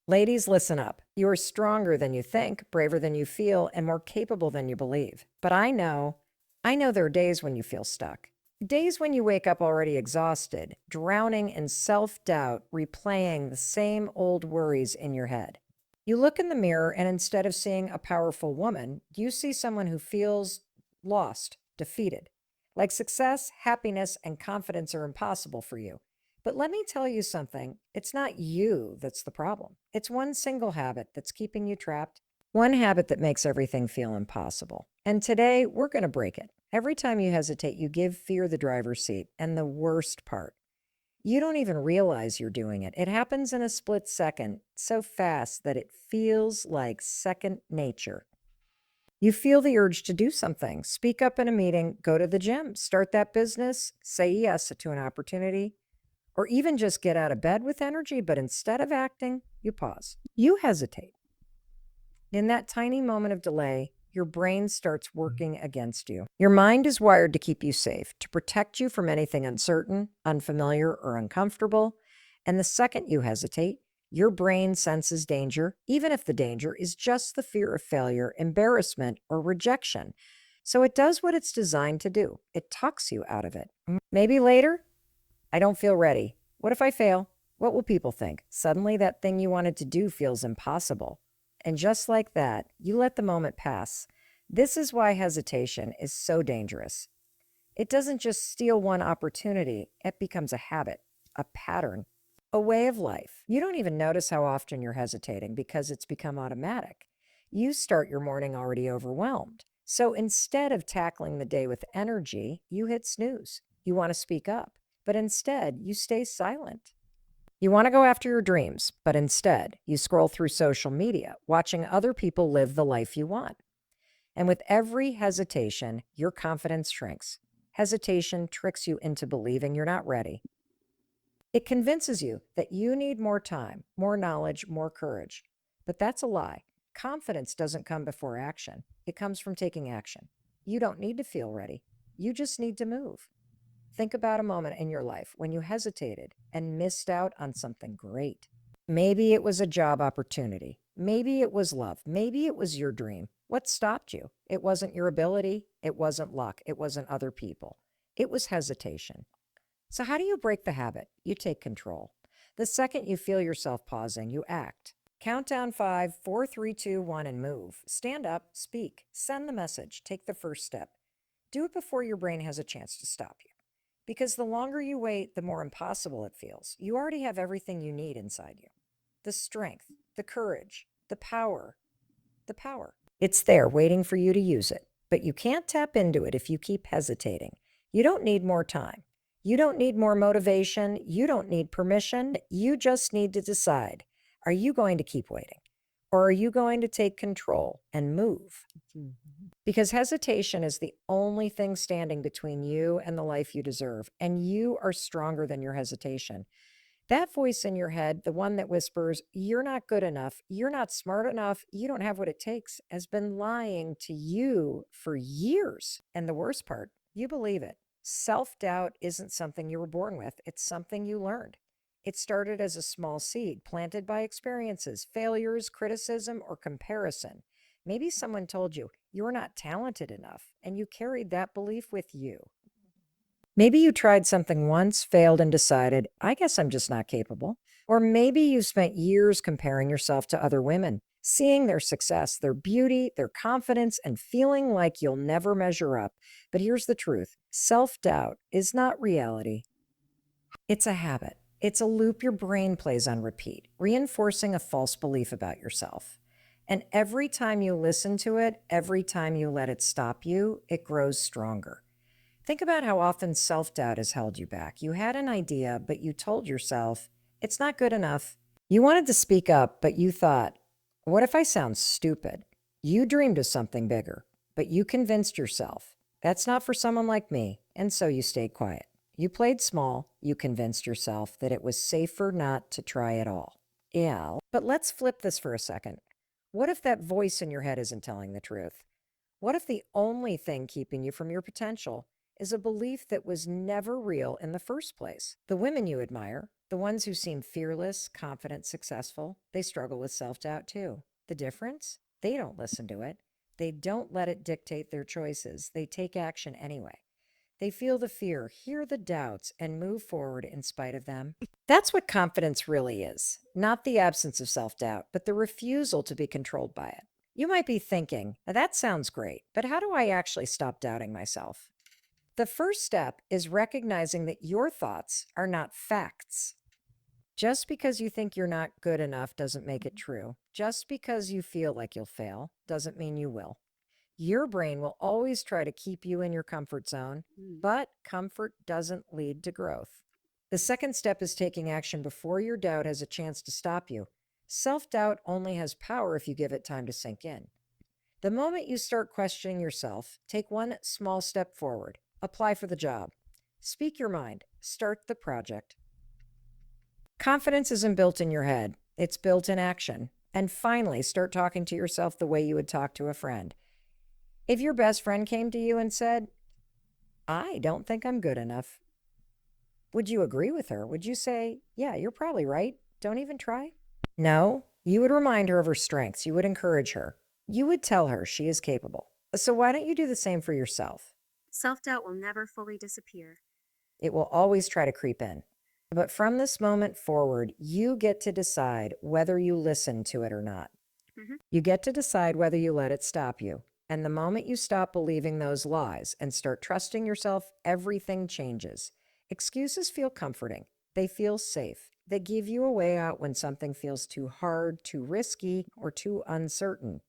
Ladies, listen up. You are stronger than you think, braver than you feel, and more capable than you believe. But I know there are days when you feel stuck. Days when you wake up already exhausted, drowning in self doubt, replaying the same old worries in your head. You look in the mirror, and instead of seeing a powerful woman, you see someone who feels lost, defeated. Like success, happiness, and confidence are impossible for you. But let me tell you something, it's not you that's the problem. It's one single habit that's keeping you trapped, one habit that makes everything feel impossible. And today, we're going to break it. Every time you hesitate, you give fear the driver's seat. And the worst part, you don't even realize you're doing it. It happens in a split second, so fast that it feels like second nature. You feel the urge to do something, speak up in a meeting, go to the gym, start that business, say yes to an opportunity, or even just get out of bed with energy, but instead of acting, you pause. You hesitate. In that tiny moment of delay, your brain starts working against you. Your mind is wired to keep you safe, to protect you from anything uncertain, unfamiliar, or uncomfortable. And the second you hesitate, your brain senses danger, even if the danger is just the fear of failure, embarrassment, or rejection. So it does what it's designed to do. It talks you out of it. Maybe later, I don't feel ready. What if I fail? What will people think? Suddenly, that thing you wanted to do feels impossible. And just like that, you let the moment pass. This is why hesitation is so dangerous. It doesn't just steal one opportunity, it becomes a habit, a pattern, a way of life. You don't even notice how often you're hesitating because it's become automatic. You start your morning already overwhelmed. So instead of tackling the day with energy, you hit snooze. You want to speak up, but instead you stay silent. You want to go after your dreams, but instead you scroll through social media, watching other people live the life you want. And with every hesitation, your confidence shrinks. Hesitation tricks you into believing you're not ready. It convinces you that you need more time, more knowledge, more courage. But that's a lie. Confidence doesn't come before action, it comes from taking action. You don't need to feel ready, you just need to move. Think about a moment in your life when you hesitated and missed out on something great. Maybe it was a job opportunity. Maybe it was love. Maybe it was your dream. What stopped you? It wasn't your ability. It wasn't luck. It wasn't other people. It was hesitation. So, how do you break the habit? You take control. The second you feel yourself pausing, you act. Count down 5, 4, 3, 2, 1, and move. Stand up, speak, send the message, take the first step. Do it before your brain has a chance to stop you. Because the longer you wait, the more impossible it feels. You already have everything you need inside you: the strength, the courage, the power. The power. It's there waiting for you to use it. But you can't tap into it if you keep hesitating. You don't need more time. You don't need more motivation. You don't need permission. You just need to decide, are you going to keep waiting? Or are you going to take control and move? Because hesitation is the only thing standing between you and the life you deserve. And you are stronger than your hesitation. That voice in your head, the one that whispers, you're not good enough, you're not smart enough, you don't have what it takes, has been lying to you for years. And the worst part, you believe it. Self doubt isn't something you were born with, it's something you learned. It started as a small seed planted by experiences, failures, criticism, or comparison. Maybe someone told you you're not talented enough, and you carried that belief with you. Maybe you tried something once, failed, and decided, I guess I'm just not capable. Or maybe you spent years comparing yourself to other women, seeing their success, their beauty, their confidence, and feeling like you'll never measure up. But here's the truth: self doubt is not reality, it's a habit. It's a loop your brain plays on repeat, reinforcing a false belief about yourself. And every time you listen to it, every time you let it stop you, it grows stronger. Think about how often self doubt has held you back. You had an idea, but you told yourself, it's not good enough. You wanted to speak up, but you thought, what if I sound stupid? You dreamed of something bigger, but you convinced yourself, that's not for someone like me, and so you stayed quiet. You played small, you convinced yourself that it was safer not to try at all. Yeah, but let's flip this for a second. What if that voice in your head isn't telling the truth? What if the only thing keeping you from your potential is a belief that was never real in the first place? The women you admire, The ones who seem fearless, confident, successful, they struggle with self-doubt too. The difference? They don't listen to it. They don't let it dictate their choices. They take action anyway. They feel the fear, hear the doubts, and move forward in spite of them. That's what confidence really is. Not the absence of self-doubt, but the refusal to be controlled by it. You might be thinking, that sounds great, but how do I actually stop doubting myself? The first step is recognizing that your thoughts are not facts. Just because you think you're not good enough doesn't make it true. Just because you feel like you'll fail doesn't mean you will. Your brain will always try to keep you in your comfort zone, but comfort doesn't lead to growth. The second step is taking action before your doubt has a chance to stop you. Self-doubt only has power if you give it time to sink in. The moment you start questioning yourself, take one small step forward. Apply for the job. Speak your mind. Start the project. Confidence isn't built in your head. It's built in action. And finally, start talking to yourself the way you would talk to a friend. If your best friend came to you and said, I don't think I'm good enough, would you agree with her? Would you say, yeah, you're probably right. Don't even try? No, you would remind her of her strengths. You would encourage her. You would tell her she is capable. So why don't you do the same for yourself? Self-doubt will never fully disappear. It will always try to creep in. But from this moment forward, you get to decide whether you listen to it or not. You get to decide whether you let it stop you. And the moment you stop believing those lies and start trusting yourself, everything changes. Excuses feel comforting. They feel safe. They give you a way out when something feels too hard, too risky, or too uncertain.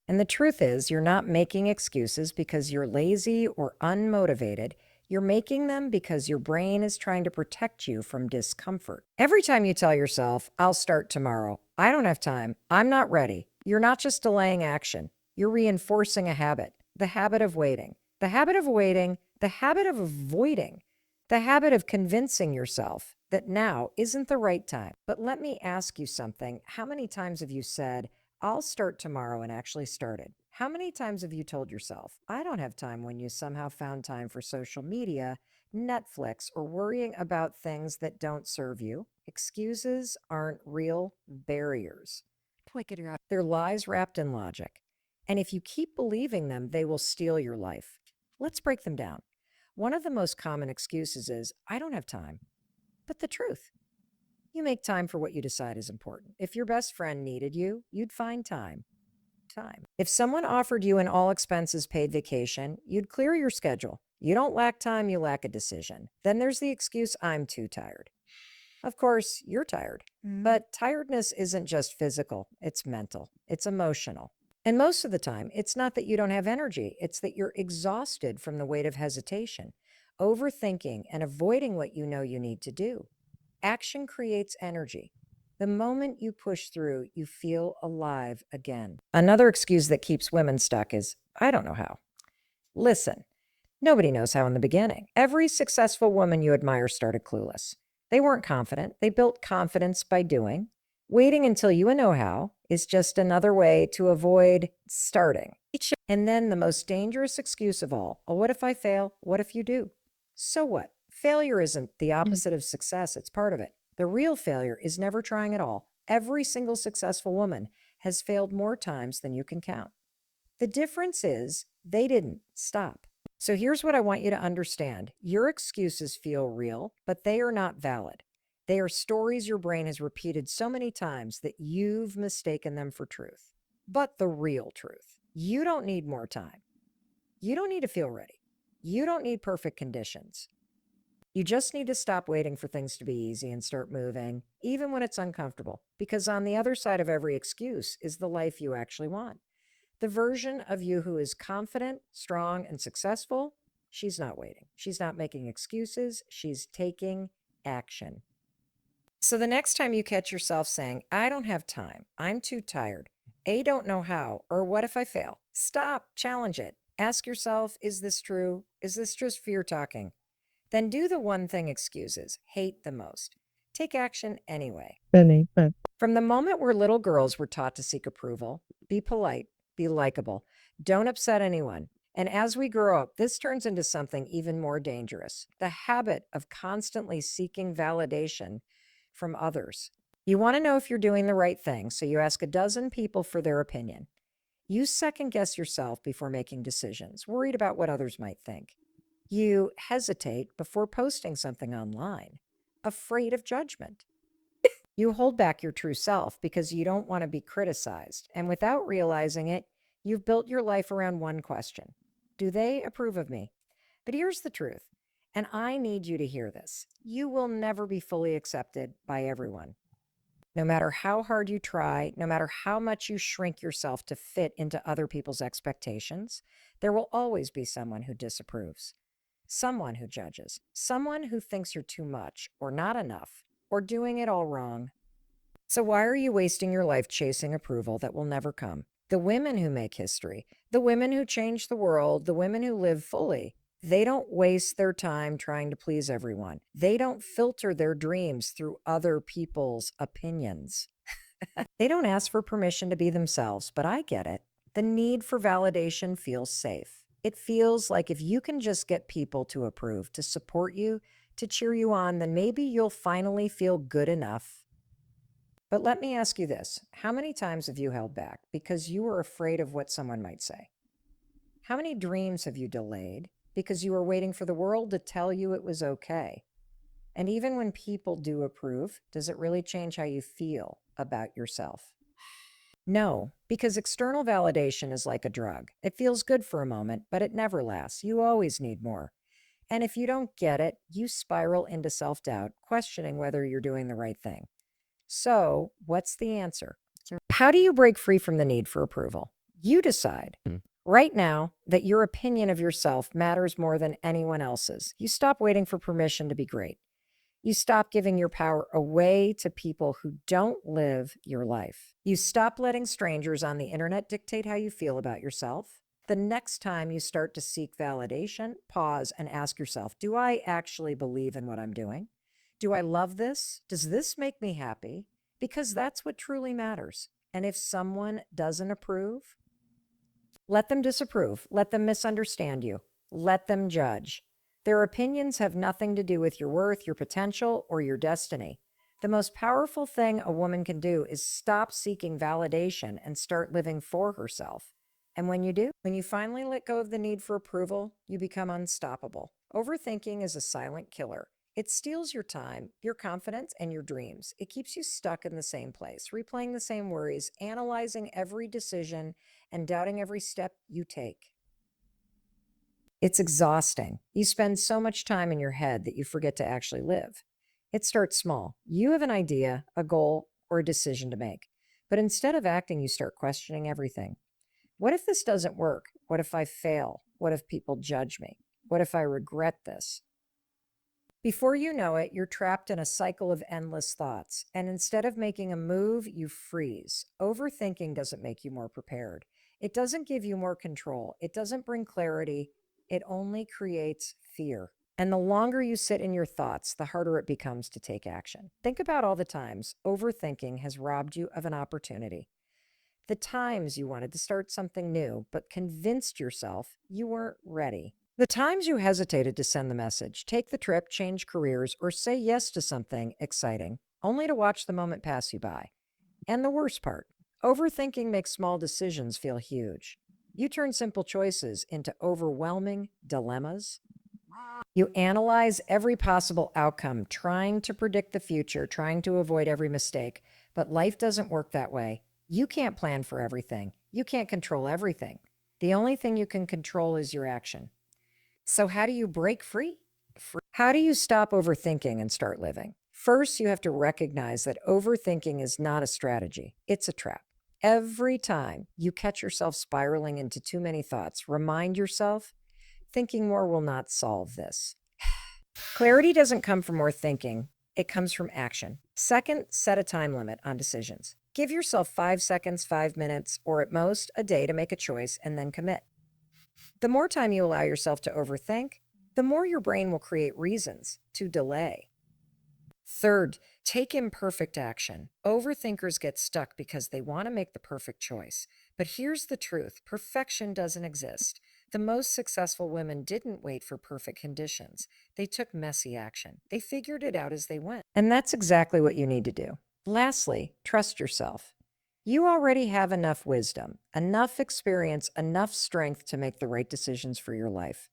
And the truth is, you're not making excuses because you're lazy or unmotivated. You're making them because your brain is trying to protect you from discomfort. Every time you tell yourself, I'll start tomorrow, I don't have time, I'm not ready, you're not just delaying action. You're reinforcing a habit, the habit of waiting, the habit of waiting, the habit of avoiding, the habit of convincing yourself that now isn't the right time. But let me ask you something. How many times have you said, I'll start tomorrow and actually started? How many times have you told yourself, I don't have time when you somehow found time for social media, Netflix, or worrying about things that don't serve you? Excuses aren't real barriers. They're lies wrapped in logic. And if you keep believing them, they will steal your life. Let's break them down. One of the most common excuses is, I don't have time. But the truth, you make time for what you decide is important. If your best friend needed you, you'd find time. If someone offered you an all expenses paid vacation, you'd clear your schedule. You don't lack time, you lack a decision. Then there's the excuse, I'm too tired. Of course, you're tired, but tiredness isn't just physical, it's mental, it's emotional. And most of the time, it's not that you don't have energy, it's that you're exhausted from the weight of hesitation, overthinking, and avoiding what you know you need to do. Action creates energy. The moment you push through, you feel alive again. Another excuse that keeps women stuck is, I don't know how. Listen, nobody knows how in the beginning. Every successful woman you admire started clueless. They weren't confident. They built confidence by doing. Waiting until you know how is just another way to avoid starting. And then the most dangerous excuse of all, oh, what if I fail? What if you do? So what? Failure isn't the opposite of success. It's part of it. The real failure is never trying at all. Every single successful woman has failed more times than you can count. The difference is they didn't stop. So here's what I want you to understand. Your excuses feel real, but they are not valid. They are stories your brain has repeated so many times that you've mistaken them for truth. But the real truth, you don't need more time. You don't need to feel ready. You don't need perfect conditions. You just need to stop waiting for things to be easy and start moving, even when it's uncomfortable, because on the other side of every excuse is the life you actually want. The version of you who is confident, strong, and successful, she's not waiting. She's not making excuses. She's taking action. So the next time you catch yourself saying, I don't have time, I'm too tired, I don't know how, or what if I fail? Stop, challenge it. Ask yourself, is this true? Is this just fear talking? Then do the one thing excuses hate the most. Take action anyway. From the moment where little girls were taught to seek approval, be polite, be likable, don't upset anyone. And as we grow up, this turns into something even more dangerous. The habit of constantly seeking validation from others. You want to know if you're doing the right thing, so you ask a dozen people for their opinion. You second guess yourself before making decisions, worried about what others might think. You hesitate before posting something online, afraid of judgment. You hold back your true self because you don't want to be criticized. And without realizing it, you've built your life around one question: do they approve of me? But here's the truth, and I need you to hear this: you will never be fully accepted by everyone. No matter how hard you try, no matter how much you shrink yourself to fit into other people's expectations, there will always be someone who disapproves, someone who judges, someone who thinks you're too much or not enough or doing it all wrong. So why are you wasting your life chasing approval that will never come? The women who make history, the women who change the world, the women who live fully, they don't waste their time trying to please everyone. They don't filter their dreams through other people's opinions. They don't ask for permission to be themselves, but I get it. The need for validation feels safe. It feels like if you can just get people to approve, to support you, to cheer you on, then maybe you'll finally feel good enough. But let me ask you this: how many times have you held back because you were afraid of what someone might say? How many dreams have you delayed because you were waiting for the world to tell you it was okay? And even when people do approve, does it really change how you feel about yourself? No, because external validation is like a drug. It feels good for a moment, but it never lasts. You always need more. And if you don't get it, you spiral into self-doubt, questioning whether you're doing the right thing. So, what's the answer? How do you break free from the need for approval? You decide right now that your opinion of yourself matters more than anyone else's. You stop waiting for permission to be great. You stop giving your power away to people who don't live your life. You stop letting strangers on the internet dictate how you feel about yourself. The next time you start to seek validation, pause and ask yourself, do I actually believe in what I'm doing? Do I love this? Does this make me happy? Because that's what truly matters. And if someone doesn't approve, let them disapprove. Let them misunderstand you. Let them judge. Their opinions have nothing to do with your worth, your potential, or your destiny. The most powerful thing a woman can do is stop seeking validation and start living for herself. And when you do, when you finally let go of the need for approval, you become unstoppable. Overthinking is a silent killer. It steals your time, your confidence, and your dreams. It keeps you stuck in the same place, replaying the same worries, analyzing every decision, and doubting every step you take. It's exhausting. You spend so much time in your head that you forget to actually live. It starts small. You have an idea, a goal, or a decision to make. But instead of acting, you start questioning everything. What if this doesn't work? What if I fail? What if people judge me? What if I regret this? Before you know it, you're trapped in a cycle of endless thoughts. And instead of making a move, you freeze. Overthinking doesn't make you more prepared. It doesn't give you more control. It doesn't bring clarity. It only creates fear. And the longer you sit in your thoughts, the harder it becomes to take action. Think about all the times overthinking has robbed you of an opportunity. The times you wanted to start something new, but convinced yourself you weren't ready. The times you hesitated to send the message, take the trip, change careers, or say yes to something exciting, only to watch the moment pass you by. And the worst part, overthinking makes small decisions feel huge. You turn simple choices into overwhelming dilemmas. You analyze every possible outcome, trying to predict the future, trying to avoid every mistake. But life doesn't work that way. You can't plan for everything. You can't control everything. The only thing you can control is your action. So how do you break free? How do you stop overthinking and start living? First, you have to recognize that overthinking is not a strategy. It's a trap. Every time you catch yourself spiraling into too many thoughts, remind yourself, thinking more will not solve this. Clarity doesn't come from more thinking. It comes from action. Second, set a time limit on decisions. Give yourself 5 seconds, 5 minutes, or at most a day to make a choice and then commit. The more time you allow yourself to overthink, the more your brain will create reasons to delay. Third, take imperfect action. Overthinkers get stuck because they want to make the perfect choice. But here's the truth: perfection doesn't exist. The most successful women didn't wait for perfect conditions. They took messy action. They figured it out as they went. And that's exactly what you need to do. Lastly, trust yourself. You already have enough wisdom, enough experience, enough strength to make the right decisions for your life.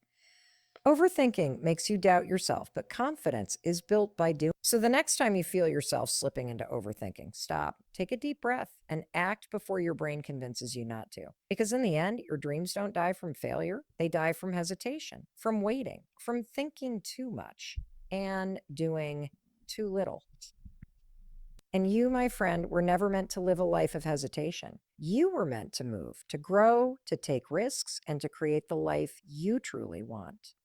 Overthinking makes you doubt yourself, but confidence is built by doing. So the next time you feel yourself slipping into overthinking, stop, take a deep breath, and act before your brain convinces you not to. Because in the end, your dreams don't die from failure. They die from hesitation, from waiting, from thinking too much, and doing too little. And you, my friend, were never meant to live a life of hesitation. You were meant to move, to grow, to take risks, and to create the life you truly want.